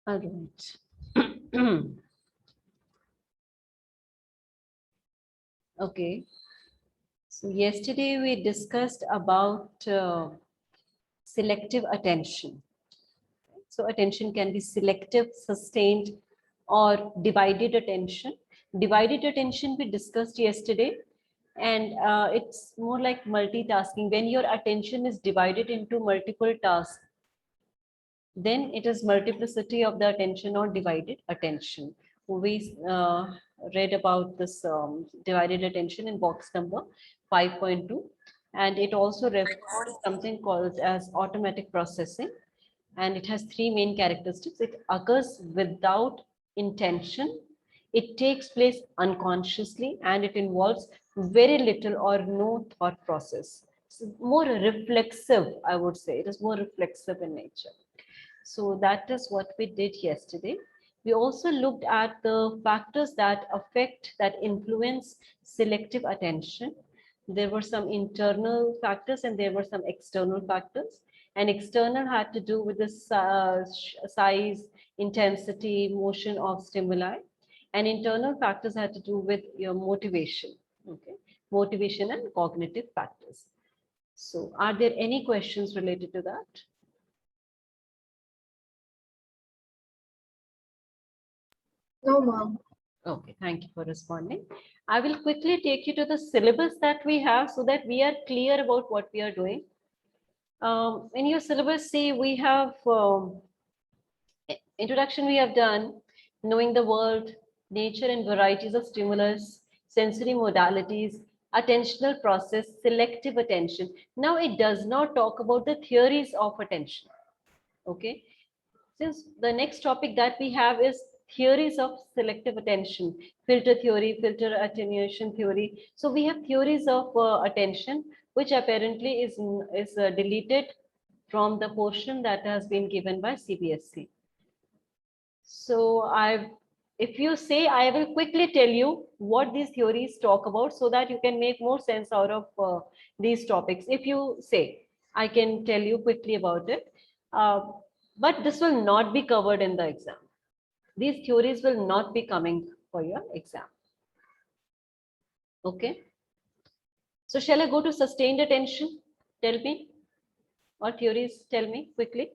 All right. Okay. So yesterday we discussed about selective attention. So attention can be selective, sustained, or divided attention. Divided attention we discussed yesterday, and it's more like multitasking. When your attention is divided into multiple tasks, then it is multiplicity of the attention or divided attention. We read about this divided attention in box number 5.2, and it also refers to something called as automatic processing, and it has three main characteristics. It occurs without intention, it takes place unconsciously, and it involves very little or no thought process. It's more reflexive, I would say. It is more reflexive in nature. So that is what we did yesterday. We also looked at the factors that affect, that influence selective attention. There were some internal factors and there were some external factors. And external had to do with the size, intensity, motion of stimuli. And internal factors had to do with your motivation. Okay, motivation and cognitive factors. So are there any questions related to that? No, ma'am. Okay, thank you for responding. I will quickly take you to the syllabus that we have so that we are clear about what we are doing. In your syllabus, see, we have introduction we have done, knowing the world, nature and varieties of stimulus, sensory modalities, attentional process, selective attention. Now it does not talk about the theories of attention. Okay. Since the next topic that we have is theories of selective attention, filter theory, filter attenuation theory. So we have theories of attention, which apparently is deleted from the portion that has been given by CBSE. So if you say, I will quickly tell you what these theories talk about so that you can make more sense out of these topics. If you say, I can tell you quickly about it. But this will not be covered in the exam. These theories will not be coming for your exam. Okay. So shall I go to sustained attention? Tell me. Or theories, tell me quickly.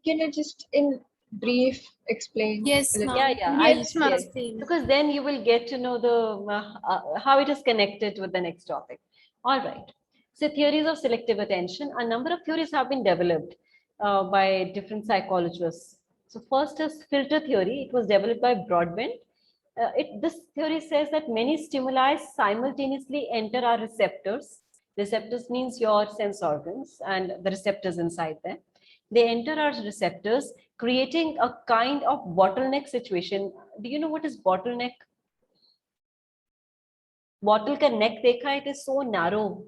Can you just in brief explain? Yes, ma'am. Yeah. Yes, ma'am. Yes. Because then you will get to know the how it is connected with the next topic. All right. So theories of selective attention. A number of theories have been developed by different psychologists. So first is filter theory. It was developed by Broadbent. This theory says that many stimuli simultaneously enter our receptors. Receptors means your sense organs and the receptors inside them. They enter our receptors, creating a kind of bottleneck situation. Do you know what is bottleneck? Bottle ka neck dekha, it is so narrow.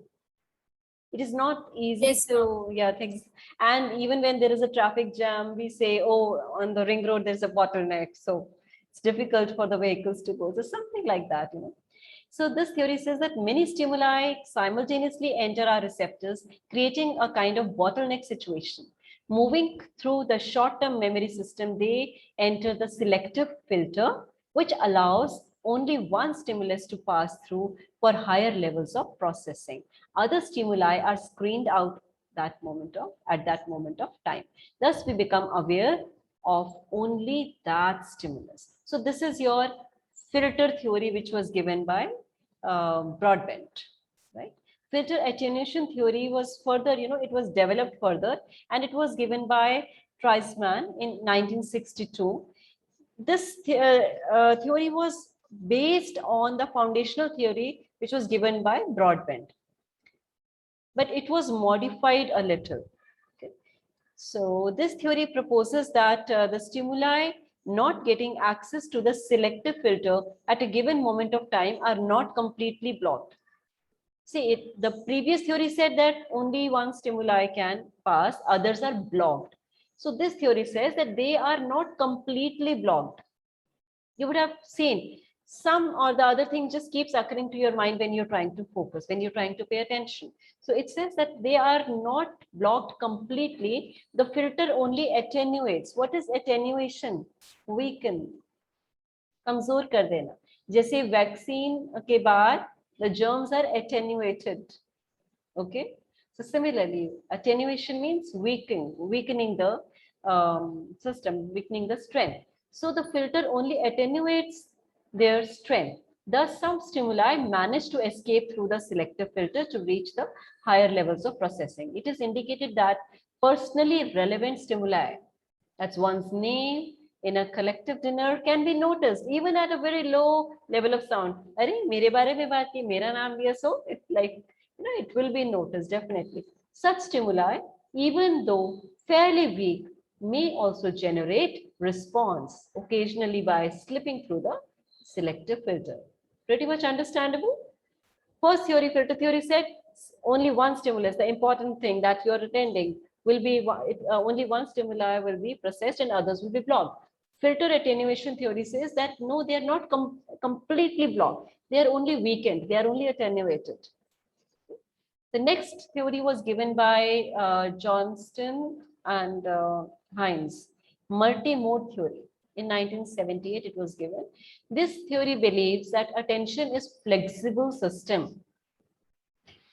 It is not easy to, things. And even when there is a traffic jam, we say, oh, on the ring road, there's a bottleneck. So it's difficult for the vehicles to go. So something like that, you know. So this theory says that many stimuli simultaneously enter our receptors, creating a kind of bottleneck situation. Moving through the short-term memory system, they enter the selective filter, which allows only one stimulus to pass through for higher levels of processing. Other stimuli are screened out at that moment of time. Thus, we become aware of only that stimulus. So this is your filter theory, which was given by Broadbent, right? Filter attenuation theory was further, it was developed further, and it was given by Treisman in 1962. This theory was based on the foundational theory, which was given by Broadbent, but it was modified a little. Okay. So this theory proposes that the stimuli not getting access to the selective filter at a given moment of time are not completely blocked. See, the previous theory said that only one stimuli can pass, others are blocked. So this theory says that they are not completely blocked. You would have seen some or the other thing just keeps occurring to your mind when you're trying to focus, when you're trying to pay attention. So it says that they are not blocked completely. The filter only attenuates. What is attenuation? Weaken. कमजोर कर देना. जैसे vaccine के बाद the germs are attenuated. Okay. So similarly, attenuation means weakening the system, weakening the strength. So the filter only attenuates their strength. Thus, some stimuli manage to escape through the selective filter to reach the higher levels of processing. It is indicated that personally relevant stimuli, that's one's name, in a collective dinner can be noticed even at a very low level of sound. अरे मेरे बारे में बात की, मेरा नाम लिया, so it's like, it will be noticed definitely. Such stimuli, even though fairly weak, may also generate response occasionally by slipping through the selective filter. Pretty much understandable. First theory, filter theory, said only one stimulus, the important thing that you're attending, will be only one stimuli will be processed and others will be blocked. Filter attenuation theory says that no, they are not completely blocked. They are only weakened. They are only attenuated. The next theory was given by Johnston and Hines, multi-mode theory. In 1978, it was given. This theory believes that attention is flexible system.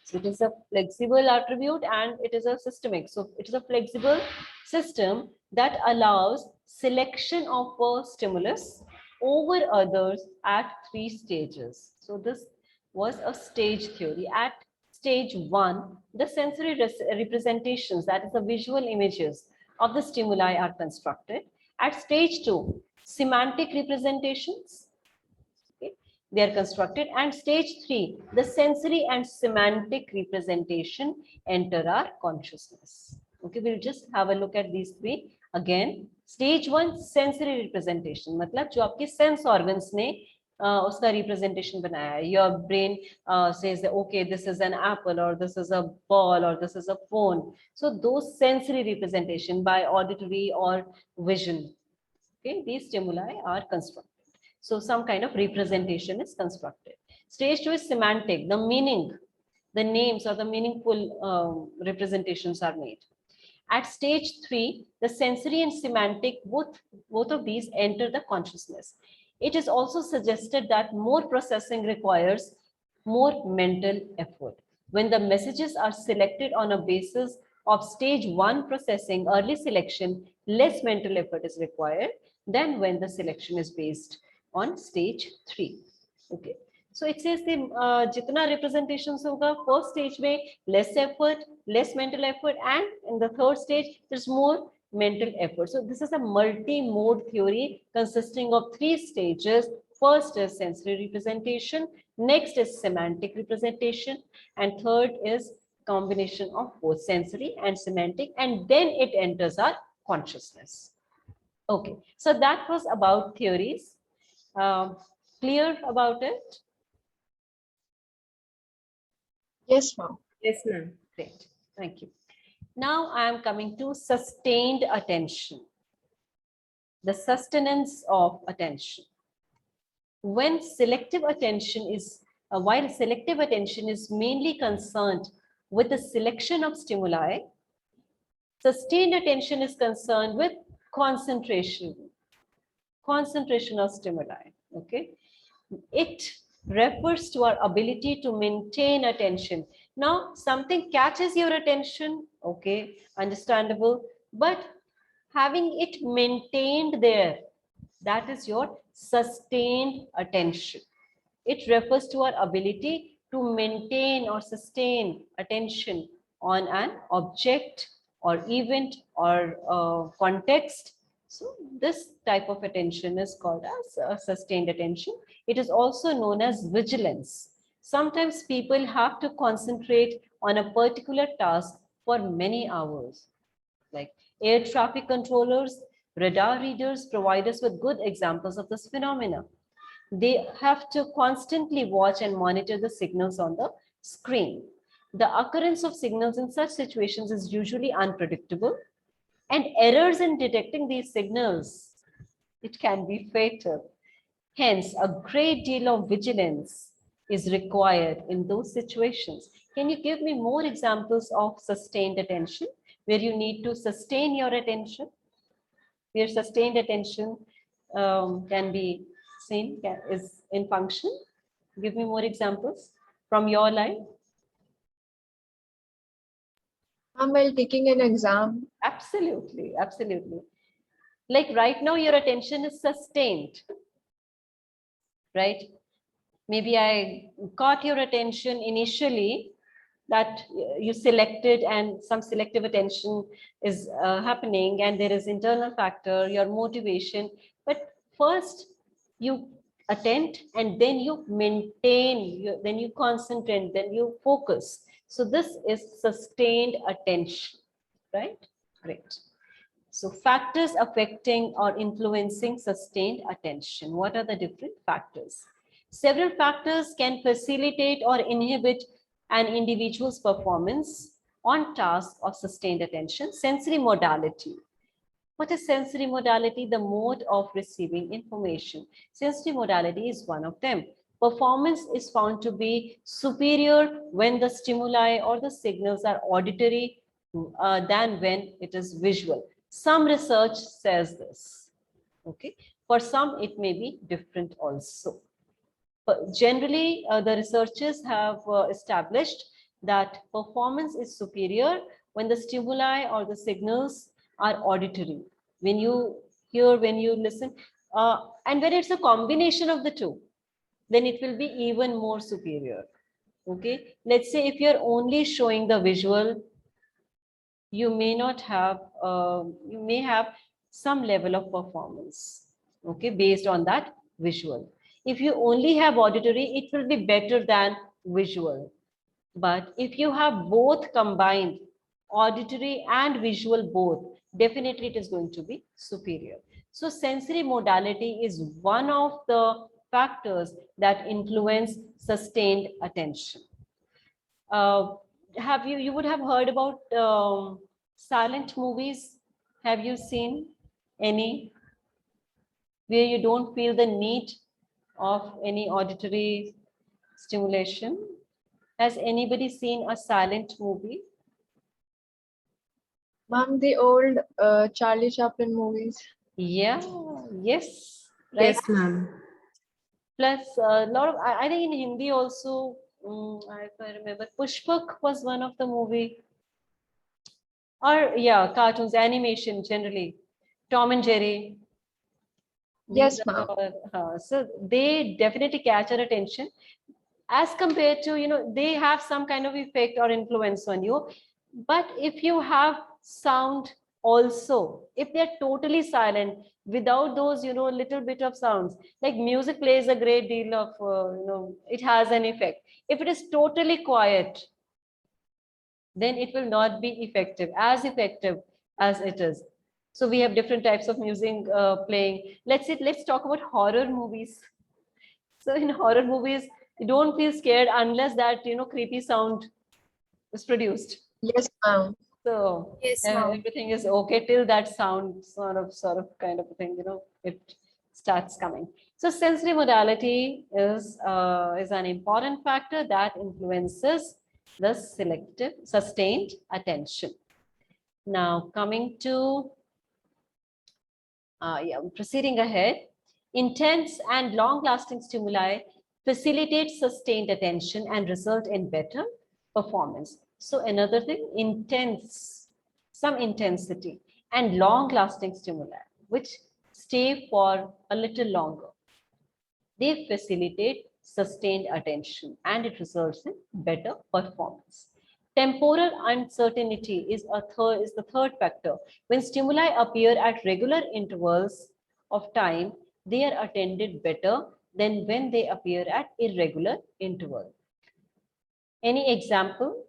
So it is a flexible attribute and it is a systemic. So it is a flexible system that allows selection of a stimulus over others at 3 stages. So this was a stage theory. At stage 1, the sensory representations, that is the visual images of the stimuli, are constructed. At stage 2, semantic representations, they are constructed, and stage 3, the sensory and semantic representation enter our consciousness. Okay, we'll just have a look at these three again. Stage 1, sensory representation, मतलब जो आपके sense organs ने उसका representation बनाया है. Your brain says that, okay, this is an apple, or this is a ball, or this is a phone. So those sensory representation by auditory or vision, okay, these stimuli are constructed. So some kind of representation is constructed. Stage 2 is semantic, the meaning, the names or the meaningful representations are made. At stage 3, the sensory and semantic, both of these enter the consciousness. It is also suggested that more processing requires more mental effort. When the messages are selected on a basis of stage 1 processing, early selection, less mental effort is required than when the selection is based on stage 3. Okay. So it says the jitna representations hoga, first stage mein less effort, less mental effort, and in the third stage there's more mental effort. So this is a multi-mode theory consisting of 3 stages. First is sensory representation, next is semantic representation, and third is combination of both sensory and semantic, and then it enters our consciousness. Okay, so that was about theories. Clear about it? Yes, ma'am. Yes, ma'am. Great, thank you. Now I am coming to sustained attention, the sustenance of attention. When selective attention is, while selective attention is mainly concerned with the selection of stimuli, sustained attention is concerned with concentration of stimuli. Okay, it refers to our ability to maintain attention. Now something catches your attention, okay, understandable, but having it maintained there, that is your sustained attention. It refers to our ability to maintain or sustain attention on an object or event or context. So this type of attention is called as sustained attention. It is also known as vigilance. Sometimes people have to concentrate on a particular task for many hours. Like air traffic controllers, radar readers provide us with good examples of this phenomena. They have to constantly watch and monitor the signals on the screen. The occurrence of signals in such situations is usually unpredictable, and errors in detecting these signals, it can be fatal. Hence, a great deal of vigilance is required in those situations. Can you give me more examples of sustained attention, where you need to sustain your attention? Where sustained attention can be seen, is in function? Give me more examples from your life. While taking an exam, Absolutely, absolutely. Like right now, your attention is sustained, right? Maybe I caught your attention initially, that you selected, and some selective attention is happening, and there is internal factor, your motivation. But first you attend, and then you maintain, then you concentrate, then you focus. So this is sustained attention, right? Great. So factors affecting or influencing sustained attention. What are the different factors? Several factors can facilitate or inhibit an individual's performance on task of sustained attention. Sensory modality. What is sensory modality? The mode of receiving information. Sensory modality is one of them. Performance is found to be superior when the stimuli or the signals are auditory than when it is visual. Some research says this. Okay. For some, it may be different also. But generally, the researchers have established that performance is superior when the stimuli or the signals are auditory. When you hear, when you listen, and when it's a combination of the two, then it will be even more superior. Okay. Let's say if you're only showing the visual, you may not have, you may have some level of performance, okay, based on that visual. If you only have auditory, it will be better than visual. But if you have both combined, auditory and visual both, definitely it is going to be superior. So sensory modality is one of the factors that influence sustained attention. Have you would have heard about silent movies? Have you seen any where you don't feel the need of any auditory stimulation? Has anybody seen a silent movie? ma'am, the old Charlie Chaplin movies. Yeah, yes, right. Yes, ma'am. Plus a lot of, I think in Hindi also, if I remember, Pushpak was one of the movie. Or yeah, cartoons, animation generally, Tom and Jerry. Yes, These ma'am. are, so they definitely catch our attention as compared to, they have some kind of effect or influence on you. But if you have sound also, if they're totally silent without those, little bit of sounds, like music plays a great deal of, it has an effect. If it is totally quiet, then it will not be effective as it is. So we have different types of music playing. Let's talk about horror movies. So in horror movies, you don't feel scared unless that creepy sound is produced. Yes, ma'am. So Yes, ma'am. everything is okay till that sound sort of kind of a thing, it starts coming. So sensory modality is an important factor that influences the selective sustained attention. Now coming to proceeding ahead, intense and long-lasting stimuli facilitate sustained attention and result in better performance. So another thing, some intensity and long-lasting stimuli, which stay for a little longer. They facilitate sustained attention and it results in better performance. Temporal uncertainty is the third factor. When stimuli appear at regular intervals of time, they are attended better than when they appear at irregular interval. Any example?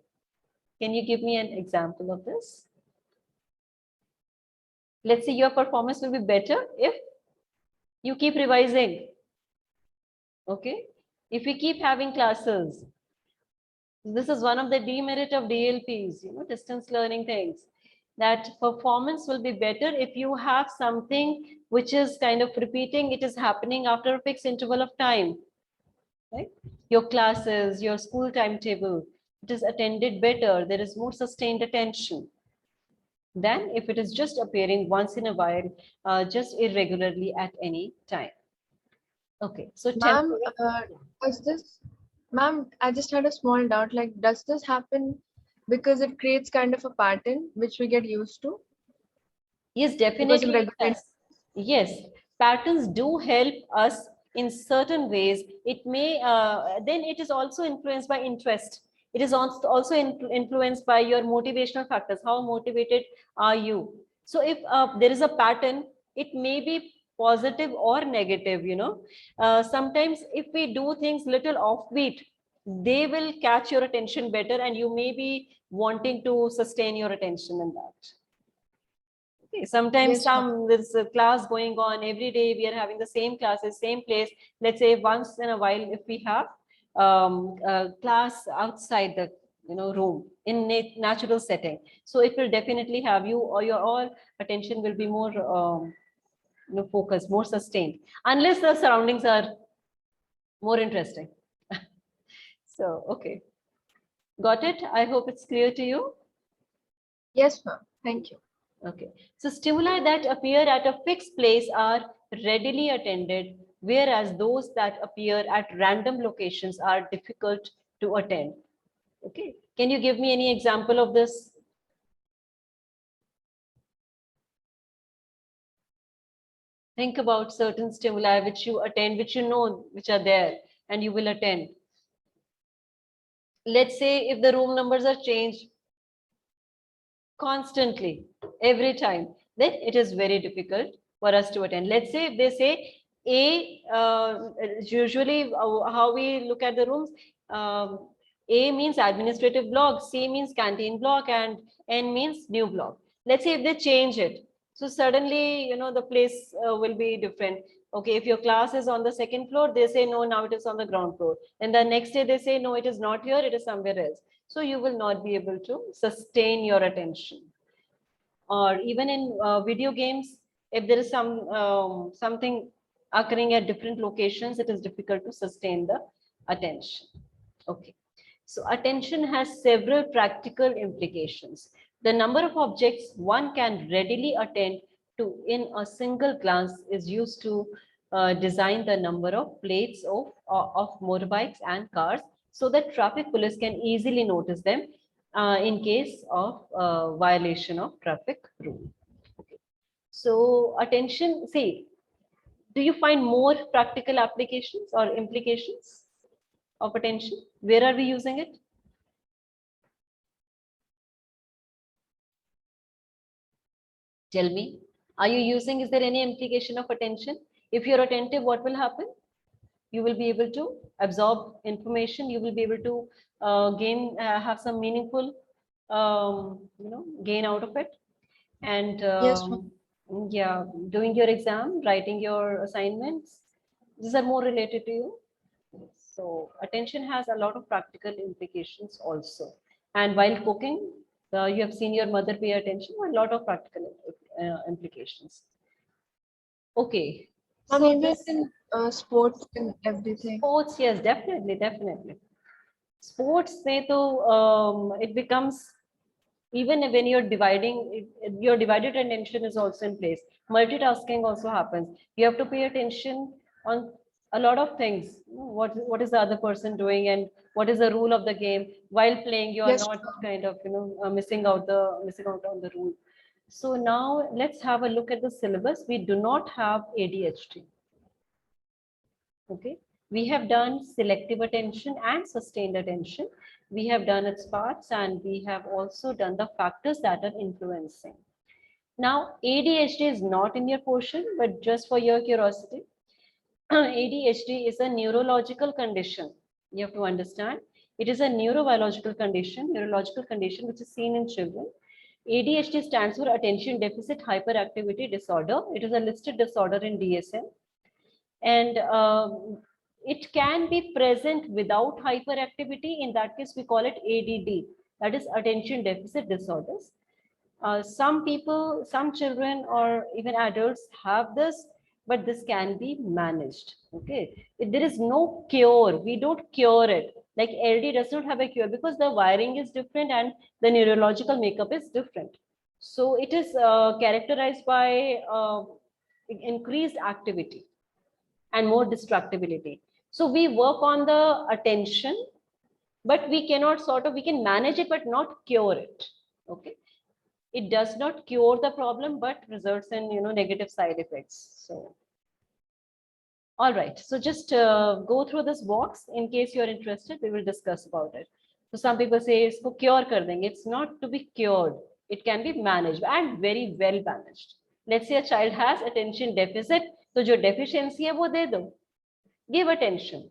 Can you give me an example of this? Let's say your performance will be better if you keep revising. Okay? If we keep having classes, this is one of the demerit of DLPs, distance learning things. that performance will be better if you have something which is kind of repeating, it is happening after a fixed interval of time, right? Your classes, your school timetable, it is attended better, there is more sustained attention than if it is just appearing once in a while, just irregularly at any time. Okay, so Ma'am, temporary. does this, ma'am, I just had a small doubt. Like, does this happen because it creates kind of a pattern which we get used to? Yes, Because of definitely it regular. does. Yes, patterns do help us in certain ways. It may, then it is also influenced by interest. It is also influenced by your motivational factors. How motivated are you? So if there is a pattern, it may be positive or negative, you know. Sometimes if we do things little offbeat, they will catch your attention better and you may be wanting to sustain your attention in that. Okay, sometimes Yes, ma'am. there's a class going on every day. We are having the same classes, same place. Let's say once in a while, if we have a class outside the room in natural setting, so it will definitely have you or your all attention will be more focused, more sustained, unless the surroundings are more interesting. So okay, got it. I hope it's clear to you. Yes, ma'am. Thank you. Okay, so stimuli that appear at a fixed place are readily attended, whereas those that appear at random locations are difficult to attend. Okay, can you give me any example of this? Think about certain stimuli which you attend, which you know which are there and you will attend. Let's say if the room numbers are changed constantly every time, then it is very difficult for us to attend. Let's say if they say A, usually how we look at the rooms, A means administrative block, C means canteen block, and N means new block. Let's say if they change it, so suddenly the place will be different. Okay, if your class is on the second floor, they say no, now it is on the ground floor, and the next day they say no, it is not here, it is somewhere else. So you will not be able to sustain your attention. Or even in video games, if there is something occurring at different locations, it is difficult to sustain the attention. Okay, so attention has several practical implications. The number of objects one can readily attend to in a single glance is used to design the number of plates of motorbikes and cars, so that traffic police can easily notice them in case of violation of traffic rule. Okay. So attention, see, do you find more practical applications or implications of attention? Where are we using it? Tell me, are you using, is there any implication of attention? If you're attentive, what will happen? You will be able to absorb information. You will be able to have some meaningful, gain out of it. And Yes, ma'am. yeah, doing your exam, writing your assignments, these are more related to you. So attention has a lot of practical implications also. And while cooking, you have seen your mother pay attention, a lot of practical implications. Okay, Ma'am, so even this in sports and everything. sports, yes, definitely, definitely. Sports, say to it becomes, even when you're dividing, your divided attention is also in place. Multitasking also happens. You have to pay attention on a lot of things. What is the other person doing, and what is the rule of the game? While playing, you are Yes, not ma'am. kind of missing out on the rule. So now let's have a look at the syllabus. We do not have ADHD. Okay, we have done selective attention and sustained attention. We have done its parts, and we have also done the factors that are influencing. Now, ADHD is not in your portion, but just for your curiosity, ADHD is a neurological condition. You have to understand. It is a neurological condition which is seen in children. ADHD stands for Attention Deficit Hyperactivity Disorder. It is a listed disorder in DSM. And it can be present without hyperactivity. In that case, we call it ADD, that is attention deficit disorders. Some people, some children or even adults have this, but this can be managed. Okay, there is no cure. We don't cure it. Like LD does not have a cure because the wiring is different and the neurological makeup is different. So it is characterized by increased activity and more distractibility. So we work on the attention, but we cannot we can manage it, but not cure it. Okay. It does not cure the problem, but results in, negative side effects. So, all right. So just go through this box in case you're interested. We will discuss about it. So some people say it's cure kar denge. It's not to be cured. It can be managed and very well managed. Let's say a child has attention deficit. So jo deficiency hai wo de do. Give attention.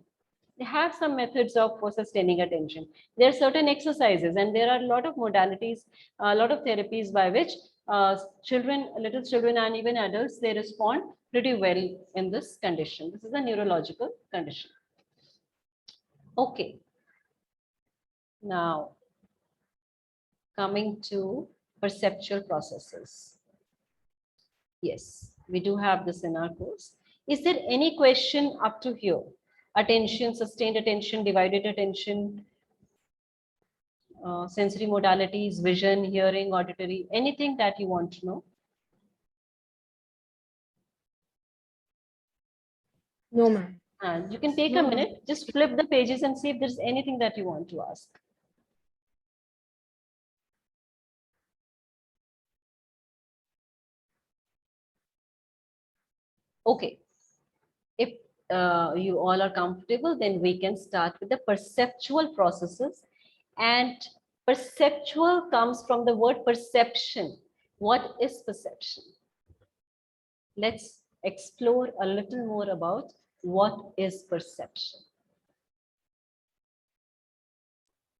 They have some methods of for sustaining attention. There are certain exercises and there are a lot of modalities, a lot of therapies by which children, little children and even adults, they respond pretty well in this condition. This is a neurological condition. Okay. Now, coming to perceptual processes. Yes, we do have this in our course. Is there any question up to here? Attention, sustained attention, divided attention, sensory modalities, vision, hearing, auditory, anything that you want to know? No, ma'am. And you can take a minute, just flip the pages and see if there's anything that you want to ask. Okay. If you all are comfortable, then we can start with the perceptual processes. And perceptual comes from the word perception. What is perception? Let's explore a little more about what is perception.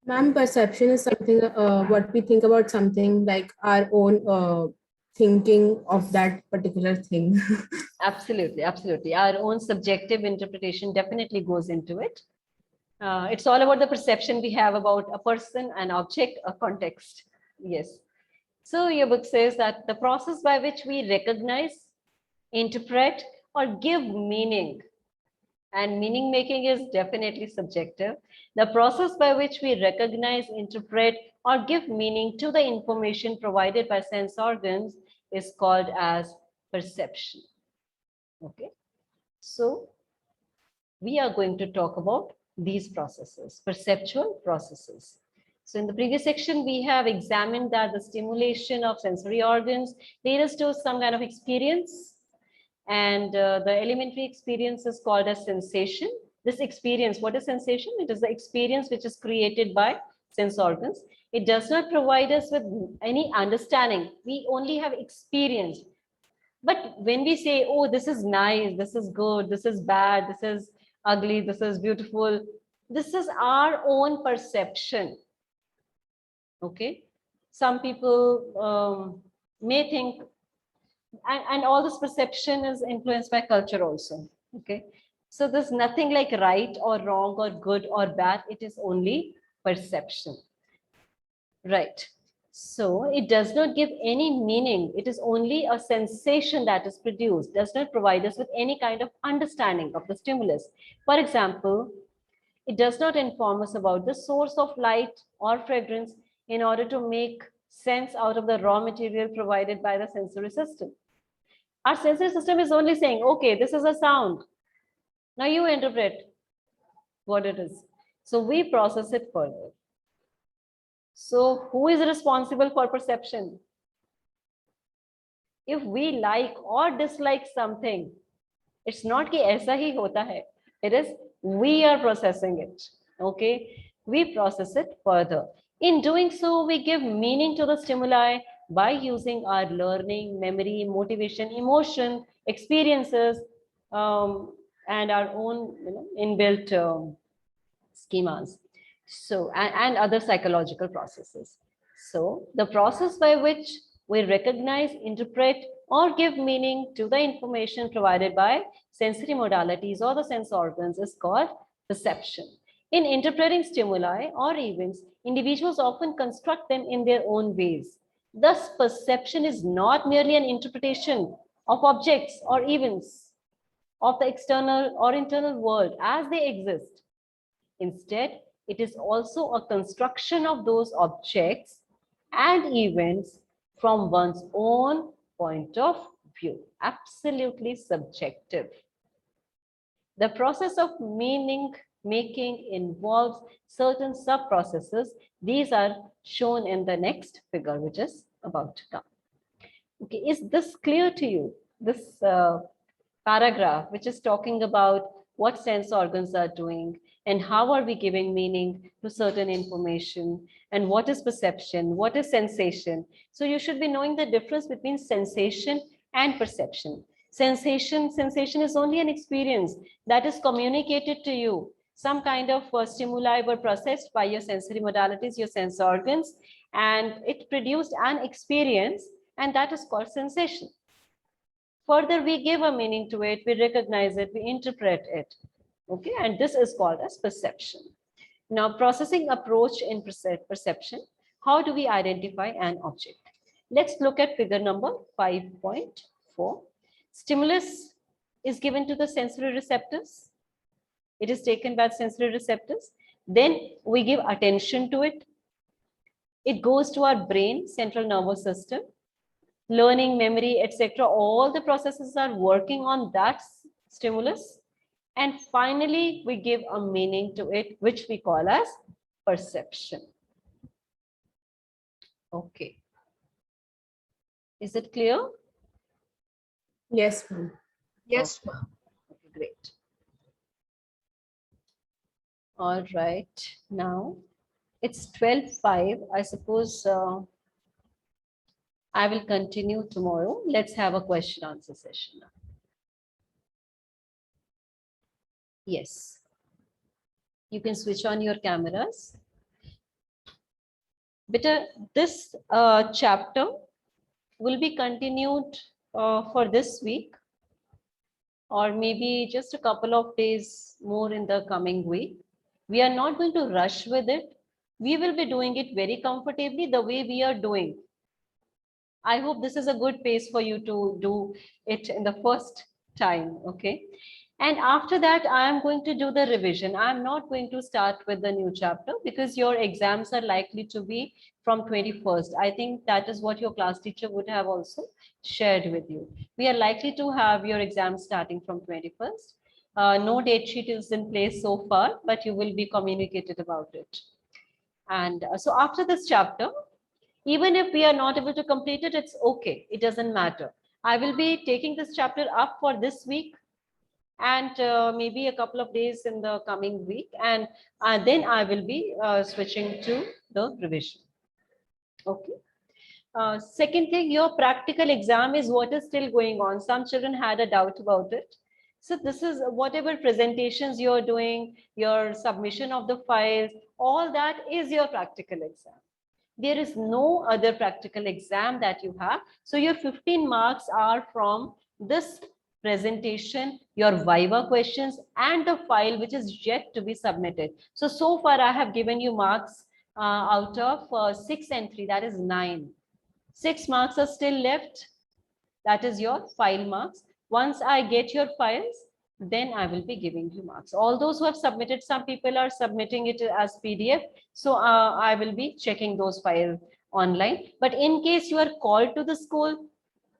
Ma'am, perception is something, what we think about something, like our own thinking of that particular thing. Absolutely, absolutely. Our own subjective interpretation definitely goes into it. It's all about the perception we have about a person, an object, a context. Yes. So your book says that the process by which we recognize, interpret, or give meaning, and meaning making is definitely subjective. The process by which we recognize, interpret, or give meaning to the information provided by sense organs is called as perception. Okay. So we are going to talk about these processes, perceptual processes. So in the previous section, we have examined that the stimulation of sensory organs lead us to some kind of experience. And the elementary experience is called as sensation. This experience, what is sensation? It is the experience which is created by sense organs. It does not provide us with any understanding. We only have experience. But when we say, oh, this is nice, this is good, this is bad, this is ugly, this is beautiful, this is our own perception. Okay. Some people may think, and all this perception is influenced by culture also. Okay. So there's nothing like right or wrong or good or bad. It is only perception. Right. So it does not give any meaning. It is only a sensation that is produced, does not provide us with any kind of understanding of the stimulus. For example, it does not inform us about the source of light or fragrance in order to make sense out of the raw material provided by the sensory system. Our sensory system is only saying, okay, this is a sound. Now you interpret what it is. So we process it further. So who is responsible for perception? If we like or dislike something, it's not कि ऐसा ही होता है. It is we are processing it. Okay, we process it further. In doing so, we give meaning to the stimuli by using our learning, memory, motivation, emotion, experiences, and our own inbuilt schemas. So, and other psychological processes. So the process by which we recognize, interpret, or give meaning to the information provided by sensory modalities or the sense organs is called perception. In interpreting stimuli or events, individuals often construct them in their own ways. Thus, perception is not merely an interpretation of objects or events of the external or internal world as they exist. Instead, it is also a construction of those objects and events from one's own point of view. Absolutely subjective. The process of meaning making involves certain sub-processes. These are shown in the next figure, which is about to come. Okay, is this clear to you? This paragraph, which is talking about what sense organs are doing and how are we giving meaning to certain information and what is perception, what is sensation. So you should be knowing the difference between sensation and perception. Sensation is only an experience that is communicated to you. Some kind of stimuli were processed by your sensory modalities, your sense organs, and it produced an experience, and that is called sensation. Further, we give a meaning to it, we recognize it, we interpret it. Okay, and this is called as perception. Now, processing approach in perception, how do we identify an object? Let's look at figure number 5.4. Stimulus is given to the sensory receptors. It is taken by sensory receptors. Then we give attention to it. It goes to our brain, central nervous system. Learning, memory, etc. All the processes are working on that stimulus. And finally, we give a meaning to it, which we call as perception. Okay. Is it clear? Yes, ma'am. Yes, ma'am. Okay, great. All right. Now, it's 12:05. I suppose I will continue tomorrow. Let's have a question answer session now. Yes. You can switch on your cameras. Beta, this chapter will be continued for this week, or maybe just a couple of days more in the coming week. We are not going to rush with it. We will be doing it very comfortably the way we are doing. I hope this is a good pace for you to do it in the first time, okay? And after that, I am going to do the revision. I am not going to start with the new chapter because your exams are likely to be from 21st. I think that is what your class teacher would have also shared with you. We are likely to have your exams starting from 21st. No date sheet is in place so far, but you will be communicated about it. And so after this chapter, even if we are not able to complete it, it's okay. It doesn't matter. I will be taking this chapter up for this week and maybe a couple of days in the coming week. And then I will be switching to the revision. Okay. Second thing, your practical exam is what is still going on. Some children had a doubt about it. So this is whatever presentations you're doing, your submission of the files, all that is your practical exam. There is no other practical exam that you have. So your 15 marks are from this presentation, your Viva questions, and the file which is yet to be submitted. So far I have given you marks out of 6 and 3, that is 9. 6 marks are still left. That is your file marks. Once I get your files, then I will be giving you marks. All those who have submitted, some people are submitting it as PDF. So I will be checking those files online. But in case you are called to the school,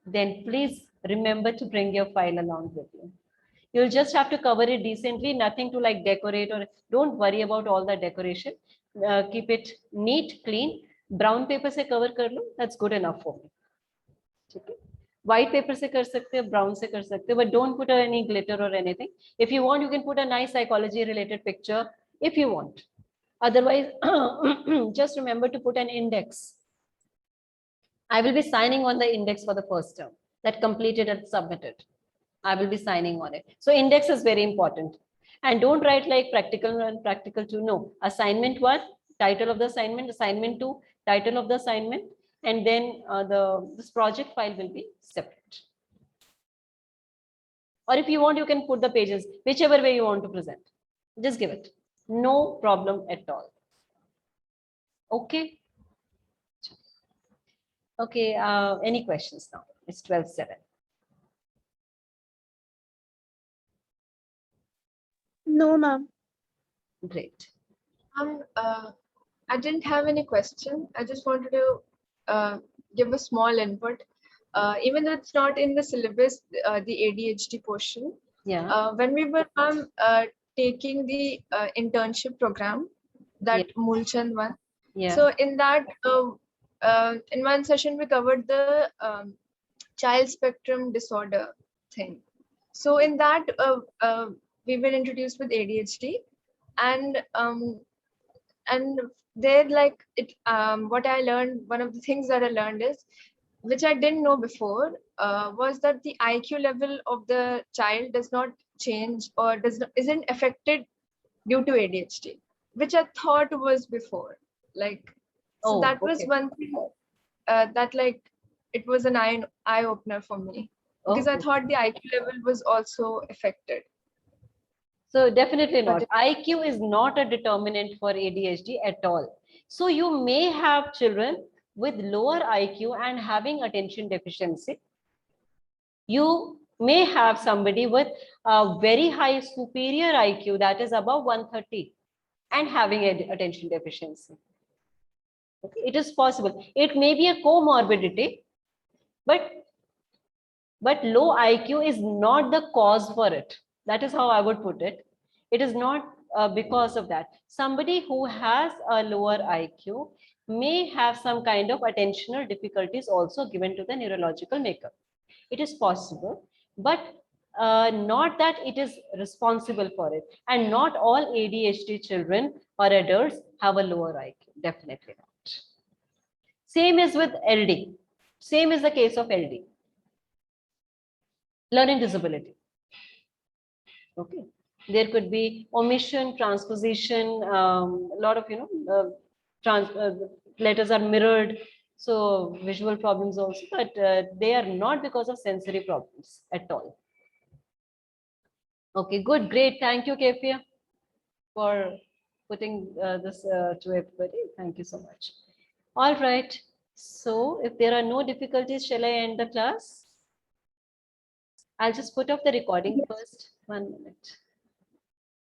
then please remember to bring your file along with you. You'll just have to cover it decently, nothing to like decorate, or don't worry about all the decoration. Keep it neat, clean. Brown paper se cover kar lo, that's good enough for me. Okay. White paper se kar sakte ho, brown se kar sakte ho, but don't put any glitter or anything. If you want, you can put a nice psychology related picture if you want. Otherwise, just remember to put an index. I will be signing on the index for the first term that completed and submitted. I will be signing on it. So index is very important. And don't write like practical 1, practical 2. No, assignment 1, title of the assignment 2, title of the assignment, and then this project file will be separate. Or if you want, you can put the pages, whichever way you want to present. Just give it. No problem at all. Okay. Okay, any questions now? It's 12:07. No, ma'am. Great. I didn't have any question. I just wanted to give a small input. Even though it's not in the syllabus, the ADHD portion, Yeah, when we were taking the internship program, that Moolchand one. yeah. So in that, in one session, we covered the child spectrum disorder thing. So in that, we were introduced with ADHD, and there, like it, what I learned, one of the things that I learned is, which I didn't know before, was that the IQ level of the child does not change or isn't affected due to ADHD, which I thought was before. Like, so Oh, that was okay. one thing that, like, it was an eye opener for me, because I Okay. thought the IQ level was also affected. So definitely But not. IQ is not a determinant for ADHD at all. So you may have children with lower IQ and having attention deficiency. You may have somebody with a very high superior IQ that is above 130 and having attention deficiency. Okay, it is possible. It may be a comorbidity, but low IQ is not the cause for it. That is how I would put it. It is not because of that. Somebody who has a lower IQ may have some kind of attentional difficulties also given to the neurological makeup. It is possible, but not that it is responsible for it. And not all ADHD children or adults have a lower IQ. Definitely not. Same is with LD. Same is the case of LD. Learning disability. Okay. There could be omission, transposition, a lot of, letters are mirrored. So visual problems also, but they are not because of sensory problems at all. Okay, good, great. Thank you, Kefia, for putting this to everybody. Thank you so much. All right. So if there are no difficulties, shall I end the class? I'll just put off the recording first. 1 minute.